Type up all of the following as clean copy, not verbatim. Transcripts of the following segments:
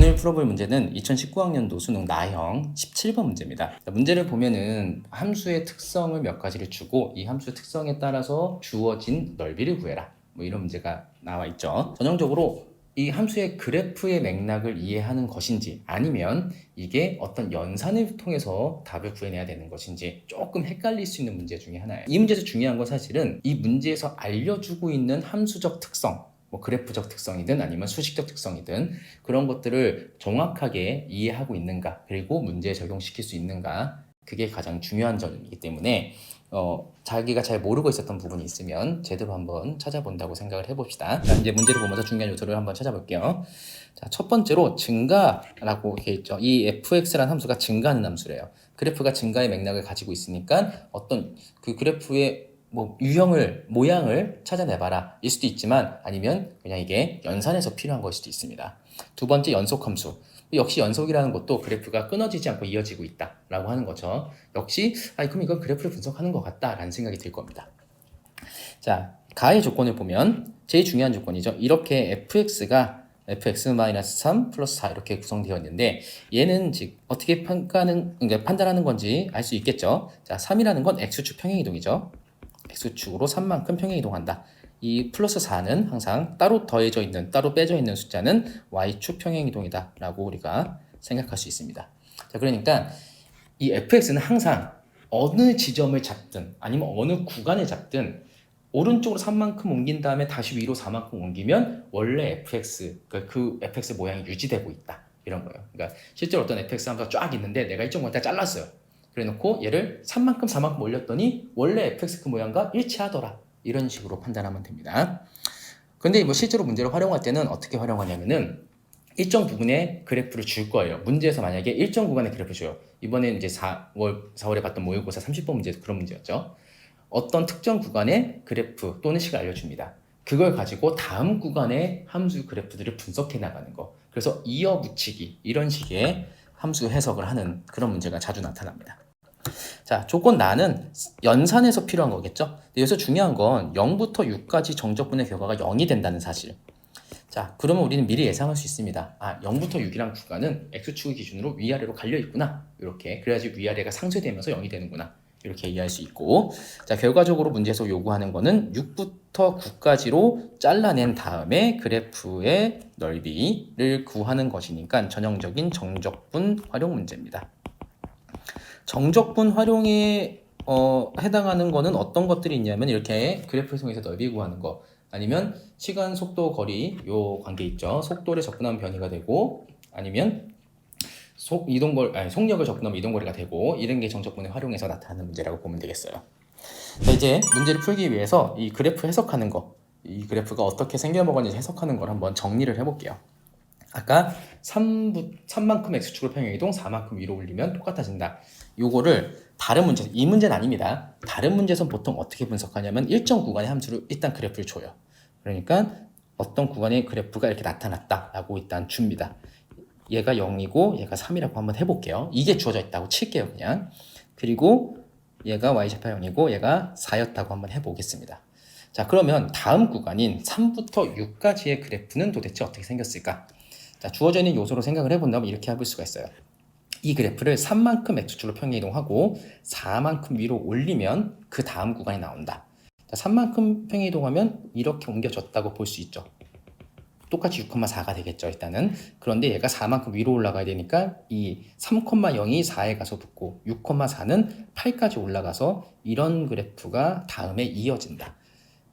오늘 풀어볼 문제는 2019학년도 수능 나형 17번 문제입니다. 문제를 보면은 함수의 특성을 몇 가지를 주고 이 함수의 특성에 따라서 주어진 넓이를 구해라. 뭐 이런 문제가 나와 있죠. 전형적으로 이 함수의 그래프의 맥락을 이해하는 것인지 아니면 이게 어떤 연산을 통해서 답을 구해내야 되는 것인지 조금 헷갈릴 수 있는 문제 중에 하나예요. 이 문제에서 중요한 건 사실은 이 문제에서 알려주고 있는 함수적 특성, 뭐 그래프적 특성이든 아니면 수식적 특성이든 그런 것들을 정확하게 이해하고 있는가, 그리고 문제에 적용시킬 수 있는가, 그게 가장 중요한 점이기 때문에 자기가 잘 모르고 있었던 부분이 있으면 제대로 한번 찾아본다고 생각을 해봅시다. 자, 이제 문제를 보면서 중요한 요소를 한번 찾아볼게요. 자, 첫 번째로 증가라고 되어 있죠. 이 fx라는 함수가 증가하는 함수래요. 그래프가 증가의 맥락을 가지고 있으니까 어떤 그 그래프의 뭐 모양을 찾아내봐라 일 수도 있지만, 아니면 그냥 이게 연산해서 필요한 걸 수도 있습니다. 두 번째, 연속함수. 역시 연속이라는 것도 그래프가 끊어지지 않고 이어지고 있다라고 하는 거죠. 역시 그럼 이건 그래프를 분석하는 것 같다라는 생각이 들 겁니다. 자, 가의 조건을 보면 제일 중요한 조건이죠. 이렇게 fx가 fx-3 플러스 4 이렇게 구성되어 있는데, 얘는 즉 어떻게 그러니까 판단하는 건지 알 수 있겠죠. 자, 3이라는 건 x축 평행이동이죠. x축으로 3만큼 평행이동한다. 이 플러스 4는 항상 따로 더해져 있는, 따로 빼져 있는 숫자는 y축 평행이동이다 라고 우리가 생각할 수 있습니다. 자, 그러니까 이 fx는 항상 어느 지점을 잡든 아니면 어느 구간을 잡든 오른쪽으로 3만큼 옮긴 다음에 다시 위로 4만큼 옮기면 원래 fx, 그 fx 모양이 유지되고 있다, 이런 거예요. 그러니까 실제로 어떤 fx 함수가 쫙 있는데 내가 일정 부분 다 잘랐어요. 그래 놓고 얘를 3만큼 4만큼 올렸더니 원래 fx 그 모양과 일치하더라, 이런 식으로 판단하면 됩니다. 근데 뭐 실제로 문제를 활용할 때는 어떻게 활용하냐면은 일정 부분의 그래프를 줄 거예요. 문제에서 만약에 일정 구간의 그래프 줘요. 이번에는 이제 4월에 봤던 모의고사 30번 문제도 그런 문제였죠. 어떤 특정 구간의 그래프 또는 식을 알려줍니다. 그걸 가지고 다음 구간의 함수 그래프들을 분석해 나가는 거. 그래서 이어붙이기, 이런 식의 함수 해석을 하는 그런 문제가 자주 나타납니다. 자, 조건 나는 연산에서 필요한 거겠죠? 여기서 중요한 건 0부터 6까지 정적분의 결과가 0이 된다는 사실. 자, 그러면 우리는 미리 예상할 수 있습니다. 0부터 6이란 구간은 x축을 기준으로 위아래로 갈려 있구나. 이렇게. 그래야지 위아래가 상쇄되면서 0이 되는구나. 이렇게 이해할 수 있고. 자, 결과적으로 문제에서 요구하는 거는 6부터 9까지로 잘라낸 다음에 그래프의 넓이를 구하는 것이니까 전형적인 정적분 활용 문제입니다. 정적분 활용에 해당하는 거는 어떤 것들이 있냐면, 이렇게 그래프를 통해서 넓이 구하는 거, 아니면 시간, 속도, 거리 요 관계 있죠. 속도를 접근하면 변이가 되고, 아니면 속력을 접근하면 이동거리가 되고, 이런 게 정적분을 활용해서 나타나는 문제라고 보면 되겠어요. 자, 이제 문제를 풀기 위해서 이 그래프 해석하는 거, 이 그래프가 어떻게 생겨먹었는지 해석하는 걸 한번 정리를 해볼게요. 아까 3만큼 x축으로 평행이동, 4만큼 위로 올리면 똑같아진다. 요거를 다른 문제, 이 문제는 아닙니다. 다른 문제에서 보통 어떻게 분석하냐면 일정 구간의 함수를 일단 그래프를 줘요. 그러니까 어떤 구간의 그래프가 이렇게 나타났다라고 일단 줍니다. 얘가 0이고 얘가 3이라고 한번 해볼게요. 이게 주어져 있다고 칠게요, 그냥. 그리고 얘가 y좌표 0이고 얘가 4였다고 한번 해보겠습니다. 자, 그러면 다음 구간인 3부터 6까지의 그래프는 도대체 어떻게 생겼을까? 자, 주어져 있는 요소로 생각을 해본다면 이렇게 해볼 수가 있어요. 이 그래프를 3만큼 x축으로 평행이동하고 4만큼 위로 올리면 그 다음 구간이 나온다. 자, 3만큼 평행이동하면 이렇게 옮겨졌다고 볼 수 있죠. 똑같이 6,4가 되겠죠, 일단은. 그런데 얘가 4만큼 위로 올라가야 되니까 이 3,0이 4에 가서 붙고 6,4는 8까지 올라가서 이런 그래프가 다음에 이어진다.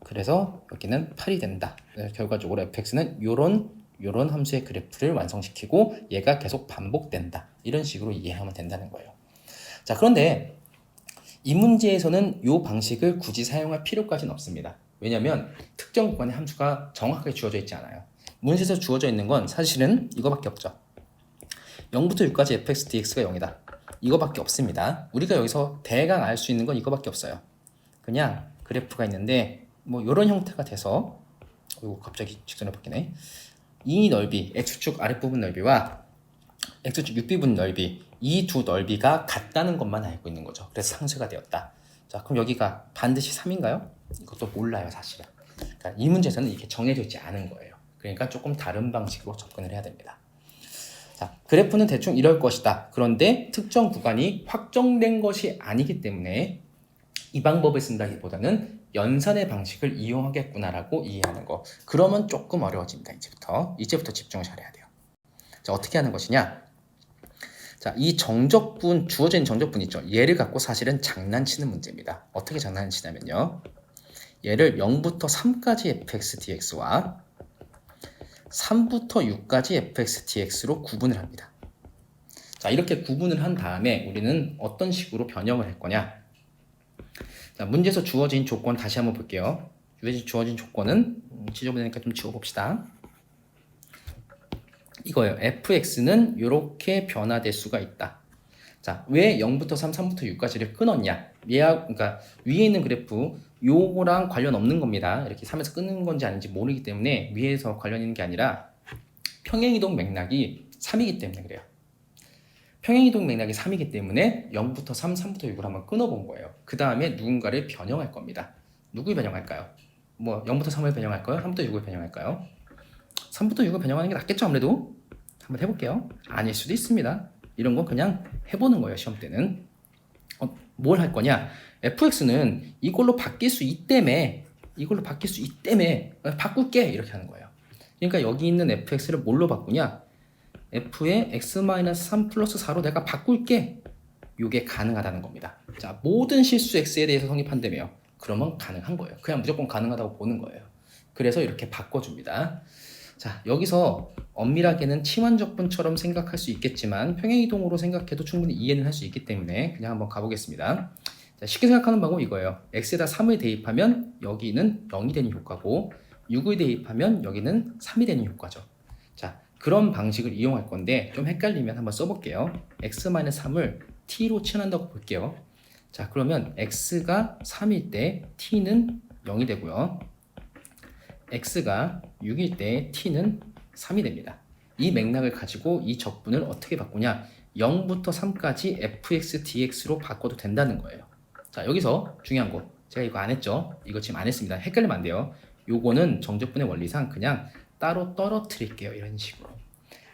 그래서 여기는 8이 된다. 결과적으로 fx는 요런 함수의 그래프를 완성시키고 얘가 계속 반복된다. 이런 식으로 이해하면 된다는 거예요. 자, 그런데 이 문제에서는 이 방식을 굳이 사용할 필요까지는 없습니다. 왜냐하면 특정 구간의 함수가 정확하게 주어져 있지 않아요. 문제에서 주어져 있는 건 사실은 이거밖에 없죠. 0부터 6까지 fx dx가 0이다. 이거밖에 없습니다. 우리가 여기서 대강 알 수 있는 건 이거밖에 없어요. 그냥 그래프가 있는데 뭐 이런 형태가 돼서, 갑자기 직선에 바뀌네. 이 넓이, x축 아랫부분 넓이와 x축 윗부분 넓이, 이 두 넓이가 같다는 것만 알고 있는 거죠. 그래서 상쇄가 되었다. 자, 그럼 여기가 반드시 3인가요? 이것도 몰라요, 사실은. 그러니까 이 문제에서는 이렇게 정해져 있지 않은 거예요. 그러니까 조금 다른 방식으로 접근을 해야 됩니다. 자, 그래프는 대충 이럴 것이다. 그런데 특정 구간이 확정된 것이 아니기 때문에 이 방법을 쓴다기보다는 연산의 방식을 이용하겠구나라고 이해하는 거. 그러면 조금 어려워집니다. 이제부터 집중을 잘해야 돼요. 자, 어떻게 하는 것이냐? 자, 이 정적분, 주어진 정적분 있죠? 얘를 갖고 사실은 장난치는 문제입니다. 어떻게 장난치냐면요. 얘를 0부터 3까지 fx dx와 3부터 6까지 fx dx로 구분을 합니다. 자, 이렇게 구분을 한 다음에 우리는 어떤 식으로 변형을 할 거냐? 자, 문제에서 주어진 조건 다시 한번 볼게요. 주어진 조건은 지저분하니까 좀 지워봅시다. 이거예요. fx는 이렇게 변화될 수가 있다. 자, 왜 0부터 3, 3부터 6까지를 끊었냐? 그러니까 위에 있는 그래프 요거랑 관련 없는 겁니다. 이렇게 3에서 끊는 건지 아닌지 모르기 때문에 위에서 관련 있는 게 아니라 평행이동 맥락이 3이기 때문에 그래요. 평행이동 맥락이 3이기 때문에 0부터 3, 3부터 6을 한번 끊어본 거예요. 그 다음에 누군가를 변형할 겁니다. 누굴 변형할까요? 뭐 0부터 3을 변형할까요? 3부터 6을 변형할까요? 3부터 6을 변형하는 게 낫겠죠, 아무래도? 한번 해볼게요. 아닐 수도 있습니다. 이런 건 그냥 해보는 거예요, 시험 때는. 뭘 할 거냐? fx는 이걸로 바뀔 수 있다며 바꿀게 이렇게 하는 거예요. 그러니까 여기 있는 fx를 뭘로 바꾸냐? f의 x-3 플러스 4로 내가 바꿀게. 이게 가능하다는 겁니다. 자, 모든 실수 x에 대해서 성립한다며요. 그러면 가능한 거예요. 그냥 무조건 가능하다고 보는 거예요. 그래서 이렇게 바꿔줍니다. 자, 여기서 엄밀하게는 치환적분처럼 생각할 수 있겠지만 평행이동으로 생각해도 충분히 이해는 할 수 있기 때문에 그냥 한번 가보겠습니다. 자, 쉽게 생각하는 방법은 이거예요. x에다 3을 대입하면 여기는 0이 되는 효과고 6을 대입하면 여기는 3이 되는 효과죠. 자, 그런 방식을 이용할 건데 좀 헷갈리면 한번 써볼게요. x-3을 t로 치환한다고 볼게요. 자, 그러면 x가 3일 때 t는 0이 되고요. x가 6일 때 t는 3이 됩니다. 이 맥락을 가지고 이 적분을 어떻게 바꾸냐? 0부터 3까지 fx dx로 바꿔도 된다는 거예요. 자, 여기서 중요한 거. 제가 이거 안 했죠? 이거 지금 안 했습니다. 헷갈리면 안 돼요. 요거는 정적분의 원리상 그냥 따로 떨어뜨릴게요. 이런 식으로.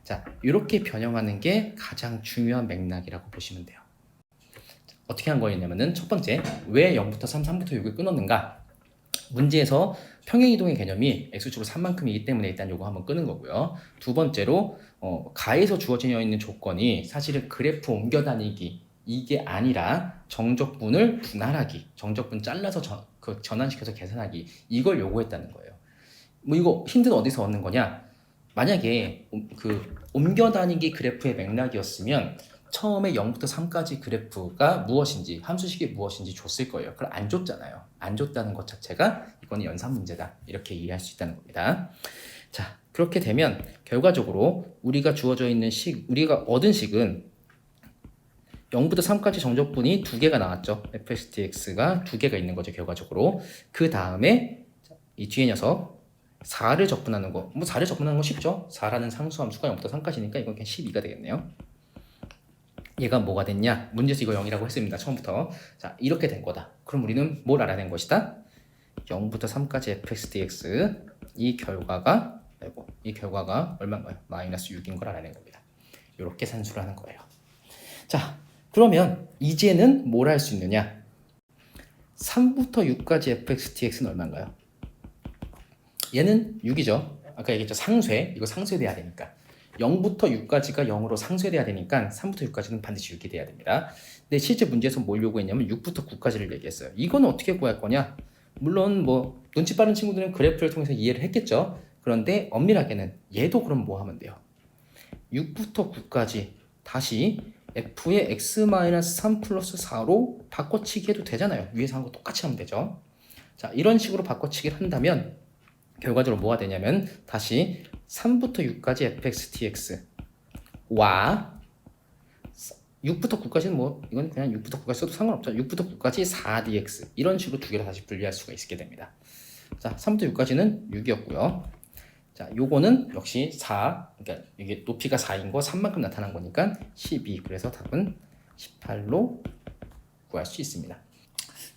자, 이렇게 변형하는 게 가장 중요한 맥락이라고 보시면 돼요. 자, 어떻게 한 거였냐면은 첫 번째, 왜 0부터 3, 3부터 6을 끊었는가? 문제에서 평행이동의 개념이 x축으로 3만큼이기 때문에 일단 요거 한번 끄는 거고요. 두 번째로 가에서 주어져 있는 조건이 사실은 그래프 옮겨 다니기 이게 아니라 정적분을 분할하기, 정적분 잘라서 전환시켜서 계산하기 이걸 요구했다는 거예요. 뭐 이거 힌트는 어디서 얻는 거냐? 만약에 그 옮겨 다니기 그래프의 맥락이었으면 처음에 0부터 3까지 그래프가 무엇인지 함수식이 무엇인지 줬을 거예요. 그걸 안 줬잖아요. 안 줬다는 것 자체가 이거는 연산 문제다. 이렇게 이해할 수 있다는 겁니다. 자, 그렇게 되면 결과적으로 우리가 주어져 있는 우리가 얻은 식은 0부터 3까지 정적분이 2개가 나왔죠. fx dx가 2개가 있는 거죠. 결과적으로. 그 다음에 이 뒤에 녀석 4를 적분하는 거. 뭐 4를 적분하는 거 쉽죠. 4라는 상수함수가 0부터 3까지니까 이건 그냥 12가 되겠네요. 얘가 뭐가 됐냐? 문제에서 이거 0이라고 했습니다. 처음부터. 자, 이렇게 된 거다. 그럼 우리는 뭘 알아낸 것이다? 0부터 3까지 fx dx 이 결과가 얼마인가요? 마이너스 6인 걸 알아낸 겁니다. 이렇게 산수를 하는 거예요. 자, 그러면 이제는 뭘 할 수 있느냐? 3부터 6까지 fx dx는 얼마인가요? 얘는 6이죠. 아까 얘기했죠. 상쇄. 이거 상쇄돼야 되니까. 0부터 6까지가 0으로 상쇄돼야 되니까 3부터 6까지는 반드시 6이 돼야 됩니다. 근데 실제 문제에서 뭘 요구했냐면 6부터 9까지를 얘기했어요. 이거는 어떻게 구할 거냐? 물론 뭐 눈치 빠른 친구들은 그래프를 통해서 이해를 했겠죠. 그런데 엄밀하게는 얘도 그럼 뭐 하면 돼요? 6부터 9까지 다시 f의 x-3 플러스 4로 바꿔치기 해도 되잖아요. 위에서 한 거 똑같이 하면 되죠. 자, 이런 식으로 바꿔치기를 한다면 결과적으로 뭐가 되냐면 다시 3부터 6까지 fx dx와 6부터 9까지는 뭐 이건 그냥 6부터 9까지 써도 상관없죠. 6부터 9까지 4dx 이런 식으로 두 개를 다시 분리할 수가 있게 됩니다. 자, 3부터 6까지는 6이었고요. 자, 요거는 역시 4, 그러니까 이게 높이가 4인 거 3만큼 나타난 거니까 12. 그래서 답은 18로 구할 수 있습니다.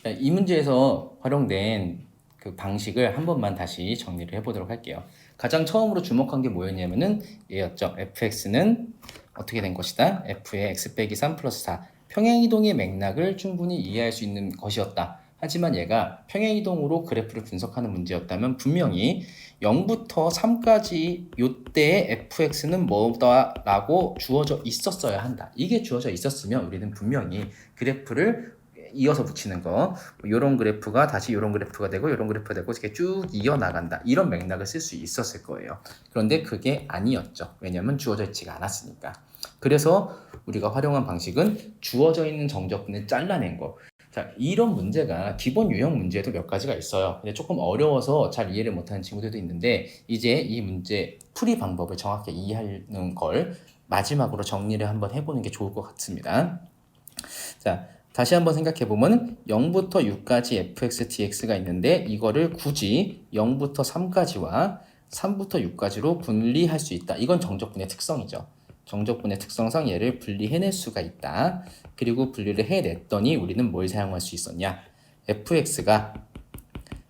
자, 이 문제에서 활용된 그 방식을 한 번만 다시 정리를 해보도록 할게요. 가장 처음으로 주목한 게 뭐였냐면은 얘였죠. fx는 어떻게 된 것이다? f의 x 빼기 3 플러스 4 평행이동의 맥락을 충분히 이해할 수 있는 것이었다. 하지만 얘가 평행이동으로 그래프를 분석하는 문제였다면 분명히 0부터 3까지 요때의 fx는 뭐다라고 주어져 있었어야 한다. 이게 주어져 있었으면 우리는 분명히 그래프를 이어서 붙이는 거, 이런 그래프가 다시 이런 그래프가 되고 이런 그래프가 되고 이렇게 쭉 이어나간다. 이런 맥락을 쓸 수 있었을 거예요. 그런데 그게 아니었죠. 왜냐하면 주어져 있지가 않았으니까. 그래서 우리가 활용한 방식은 주어져 있는 정적분을 잘라낸 거. 자, 이런 문제가 기본 유형 문제에도 몇 가지가 있어요. 근데 조금 어려워서 잘 이해를 못하는 친구들도 있는데 이제 이 문제 풀이 방법을 정확히 이해하는 걸 마지막으로 정리를 한번 해보는 게 좋을 것 같습니다. 자, 다시 한번 생각해 보면 0부터 6까지 fx, dx가 있는데 이거를 굳이 0부터 3까지와 3부터 6까지로 분리할 수 있다. 이건 정적분의 특성이죠. 정적분의 특성상 얘를 분리해낼 수가 있다. 그리고 분리를 해냈더니 우리는 뭘 사용할 수 있었냐? fx가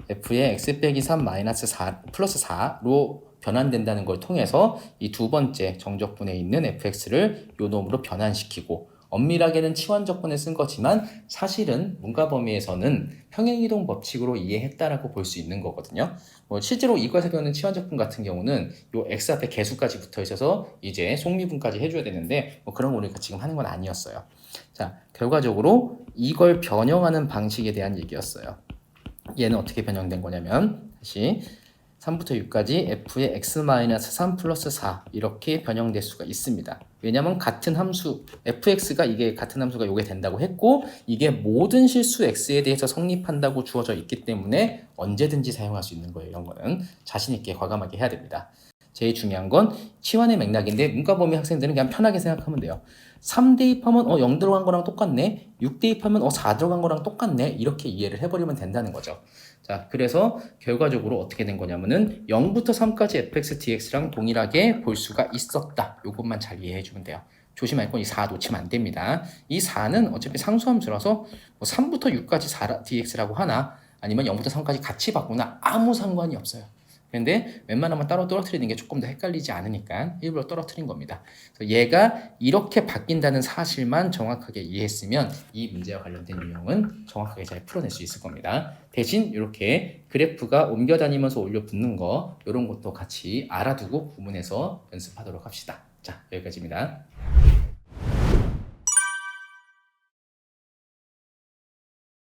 f의 x 빼기 3 마이너스 4 플러스 4로 변환된다는 걸 통해서 이 두 번째 정적분에 있는 fx를 요 놈으로 변환시키고 엄밀하게는 치환적분을 쓴 거지만 사실은 문과 범위에서는 평행이동 법칙으로 이해했다라고 볼 수 있는 거거든요. 실제로 이과에서 배우는 치환적분 같은 경우는 요 x 앞에 개수까지 붙어 있어서 이제 속미분까지 해줘야 되는데 그런 거 우리가 지금 하는 건 아니었어요. 자, 결과적으로 이걸 변형하는 방식에 대한 얘기였어요. 얘는 어떻게 변형된 거냐면 다시 3부터 6까지 f의 x-3 플러스 4 이렇게 변형될 수가 있습니다. 왜냐하면 같은 함수 fx가 이게 같은 함수가 요게 된다고 했고 이게 모든 실수 x에 대해서 성립한다고 주어져 있기 때문에 언제든지 사용할 수 있는 거예요. 이런 거는 자신 있게 과감하게 해야 됩니다. 제일 중요한 건 치환의 맥락인데 문과범위 학생들은 그냥 편하게 생각하면 돼요. 3 대입하면 0 들어간 거랑 똑같네. 6 대입하면 4 들어간 거랑 똑같네. 이렇게 이해를 해버리면 된다는 거죠. 자, 그래서 결과적으로 어떻게 된 거냐면은 0부터 3까지 fx, dx랑 동일하게 볼 수가 있었다. 요것만 잘 이해해 주면 돼요. 조심할 건 이 4 놓치면 안 됩니다. 이 4는 어차피 상수함수라서 3부터 6까지 4 dx라고 하나 아니면 0부터 3까지 같이 바꾸나 아무 상관이 없어요. 근데 웬만하면 따로 떨어뜨리는 게 조금 더 헷갈리지 않으니까 일부러 떨어뜨린 겁니다. 그래서 얘가 이렇게 바뀐다는 사실만 정확하게 이해했으면 이 문제와 관련된 유형은 정확하게 잘 풀어낼 수 있을 겁니다. 대신 이렇게 그래프가 옮겨 다니면서 올려 붙는 거 이런 것도 같이 알아두고 구문해서 연습하도록 합시다. 자, 여기까지입니다.